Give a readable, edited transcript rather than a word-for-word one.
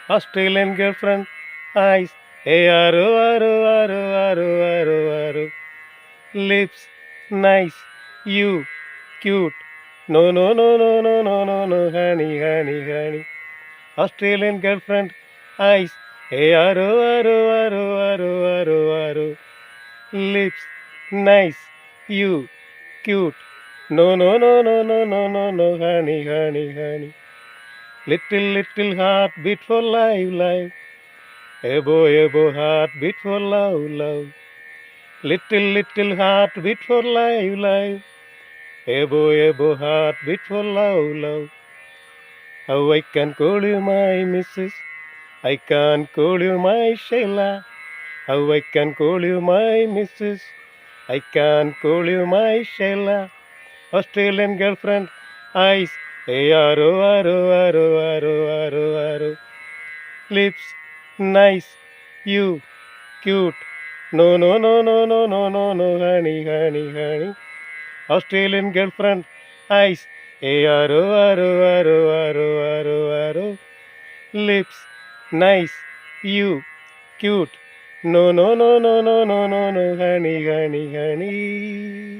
Australian girlfriend, eyes, aru, aru, aru, aru, aru, aru. Lips, nice, you, cute. No, no, no, no, no, no, no, no, honey, honey, honey. Australian girlfriend, eyes, aru, aru, aru, aru, aru, aru. Lips, nice, you, cute. No, no, no, no, no, no, no, no, honey, honey, honey. Little heart beat for life, life. Ebo, heart beat for love, love. Little heart beat for life, life. Ebo, heart beat for love, love. How I can call you my missus. I can call you my Sheila. How I can call you my missus. I can call you my Sheila. Australian girlfriend, eyes. Hey, aro. Lips, nice. You, cute. No, no, no, no, no, no, no, no, honey, honey, honey. Australian girlfriend, eyes. Hey, aro. Lips, nice. You, cute. No, no, no, no, no, no, no, no, honey, honey, honey.